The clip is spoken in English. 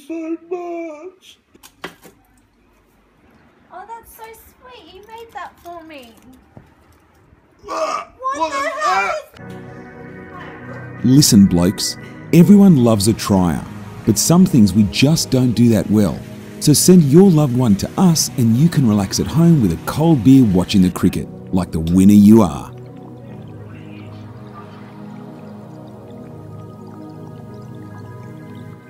so much. Oh, that's so sweet. You made that for me. What the hell Listen, blokes, everyone loves a trier, but some things we just don't do that well. So send your loved one to us and you can relax at home with a cold beer watching the cricket, like the winner you are.